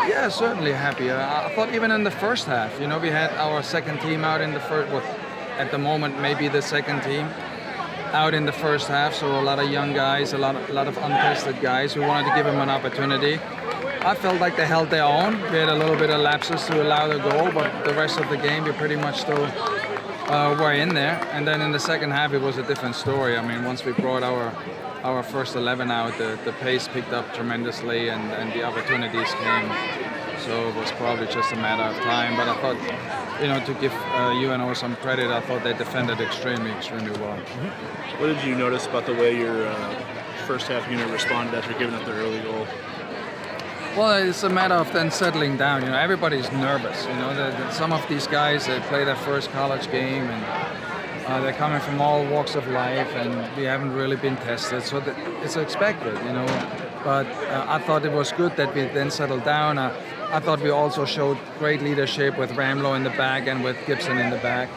Yeah, certainly happy. I thought even in the first half, we had our second team out in the first, well, at the moment maybe the second team out in the first half. So a lot of young guys, a lot of untested guys. We wanted to give them an opportunity. I felt like they held their own. We had a little bit of lapses to allow the goal, but the rest of the game we pretty much still were in there. And then in the second half it was a different story. I mean, once we brought our first 11 out, the pace picked up tremendously and the opportunities came. So it was probably just a matter of time. But I thought, to give UNO some credit, I thought they defended extremely well. Mm-hmm. What did you notice about the way your first half unit responded after giving up the early goal? Well, it's a matter of then settling down. Everybody's nervous. Some of these guys, they play their first college game and they're coming from all walks of life, and we haven't really been tested, so it's expected, But I thought it was good that we then settled down. I thought we also showed great leadership with Ramlo in the back and with Gibson in the back,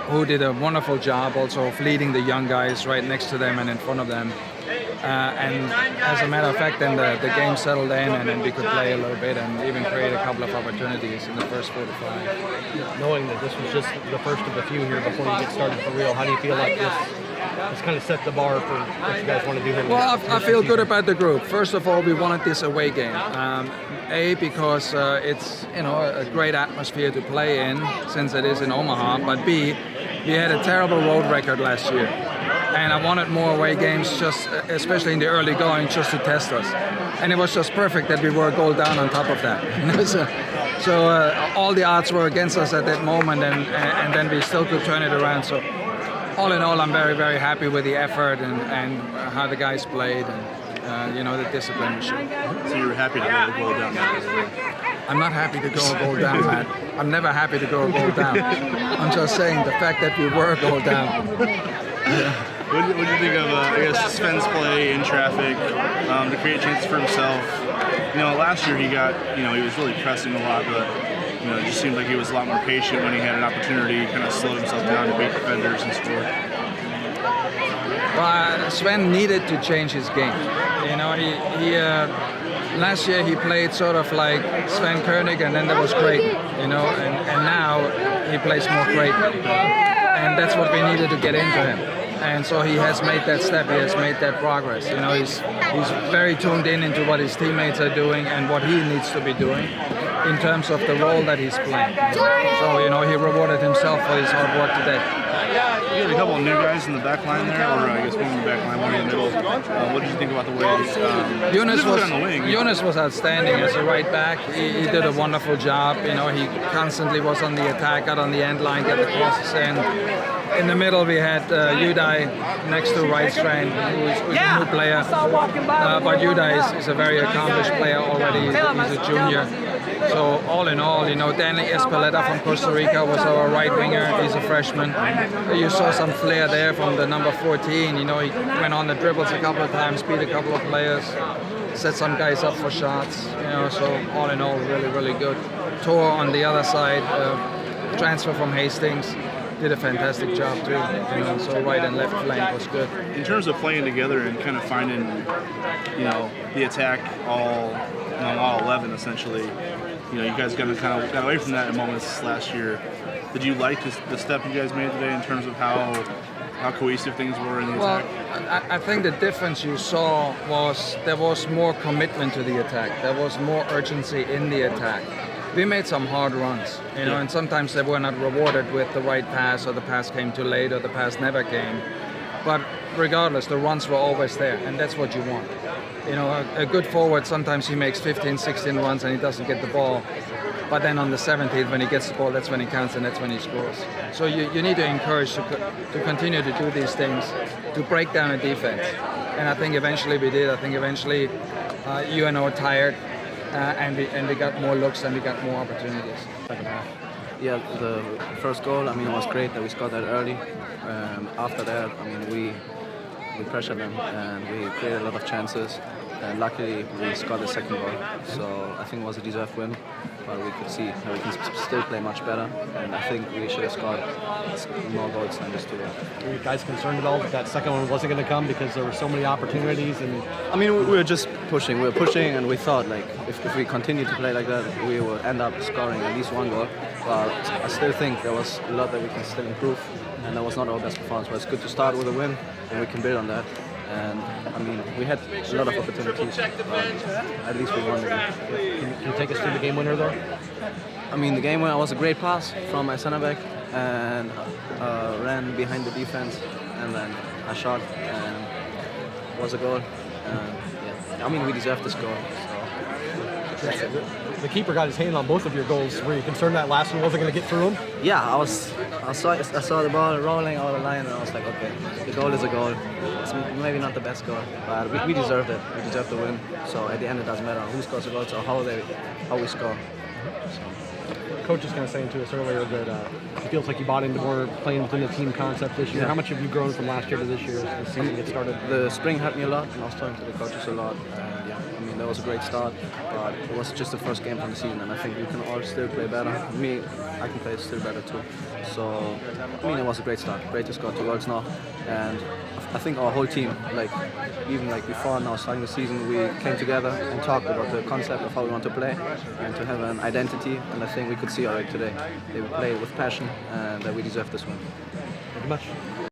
who did a wonderful job also of leading the young guys right next to them and in front of them. And as a matter of fact, then the game settled in, and then we could play a little bit and even create a couple of opportunities in the first 45. Knowing that this was just the first of a few here before you get started for real, how do you feel like this kind of set the bar for what you guys want to do here? Well, I feel good about the group. First of all, we wanted this away game. Because it's a great atmosphere to play in, since it is in Omaha. But B, we had a terrible road record last year. And I wanted more away games, just especially in the early going, just to test us. And it was just perfect that we were a goal down on top of that. so all the odds were against us at that moment, and then we still could turn it around. So all in all, I'm very, very happy with the effort and how the guys played and the discipline we showed. So you were happy to go a goal down? I'm not happy to go a goal down, Matt. I'm never happy to go a goal down. I'm just saying the fact that we were a goal down. Yeah. What did you think of, Sven's play in traffic to create chances for himself? Last year he was really pressing a lot, but it just seemed like he was a lot more patient when he had an opportunity. He kind of slowed himself down to beat defenders and score. Well, Sven needed to change his game. Last year he played sort of like Sven Koenig, and then there was Creighton, and now he plays more Creighton. And that's what we needed to get into him. And so he has made that step, he has made that progress. He's very tuned into what his teammates are doing and what he needs to be doing in terms of the role that he's playing. So, he rewarded himself for his hard work today. You had a couple of new guys in the back line there, or I guess one in the back line, one in the middle. What did you think about the way Jonas was outstanding as a right back. He did a wonderful job. He constantly was on the attack, got on the end line, get the crosses in. In the middle, we had Udai next to right strand, who's a new player. But Udai is a very accomplished player already. He's a junior. So all in all, Danny Espeleta from Costa Rica was our right winger. He's a freshman. You saw some flair there from the number 14. He went on the dribbles a couple of times, beat a couple of players, set some guys up for shots. So all in all, really, really good. Tor on the other side, transfer from Hastings. Did a fantastic job too. So right and left flank was good. In terms of playing together and kind of finding, the attack all 11 essentially. You guys got away from that in moments last year. Did you like the step you guys made today in terms of how cohesive things were in the attack? Well, I think the difference you saw was there was more commitment to the attack. There was more urgency in the attack. We made some hard runs, and sometimes they were not rewarded with the right pass, or the pass came too late, or the pass never came. But regardless, the runs were always there, and that's what you want. A good forward, sometimes he makes 15, 16 runs and he doesn't get the ball. But then on the 17th, when he gets the ball, that's when he counts and that's when he scores. So you need to encourage to continue to do these things, to break down a defense. And I think eventually we did. I think eventually UNO tired. And we got more looks and we got more opportunities. Yeah, the first goal, it was great that we scored that early. After that, we pressured them and we created a lot of chances. and luckily we scored the second goal. So I think it was a deserved win, but we could see that we can still play much better, and I think we should have scored more goals than just 2. Were you guys concerned at all that second one wasn't going to come because there were so many opportunities? And I mean, we were just pushing. We were pushing, and we thought like if we continue to play like that, we will end up scoring at least 1 goal. But I still think there was a lot that we can still improve, and that was not our best performance. But it's good to start with a win, and we can build on that. And I mean, we had a lot of opportunities, but at least we won the game. can you take us through the game winner though? I mean, the game winner was a great pass from my center back, and ran behind the defense, and then I shot, and it was a goal. Yeah. I mean, we deserved this goal. So. The keeper got his hand on both of your goals. Were you concerned that last one wasn't going to get through him? Yeah, I saw the ball rolling over the line, and I was like, okay, the goal is a goal. It's maybe not the best goal, but we deserved it. We deserved the win. So at the end, it doesn't matter who scores the goals or how we score. So. Coach was kind of saying to us earlier that it feels like you bought into more playing within the team concept this year. Yeah. How much have you grown from last year to this year as the season gets started? The spring helped me a lot, and I was talking to the coaches a lot. And yeah, I mean, that was a great start, but it was just the first game from the season, and I think we can all still play better. Me, I can play still better too. So, I mean, it was a great start. Great to score 2 goals now, and I think our whole team, even before now starting the season, we came together and talked about the concept of how we want to play and to have an identity, and I think we could see already today. They played with passion, and that we deserve this win. Thank you much.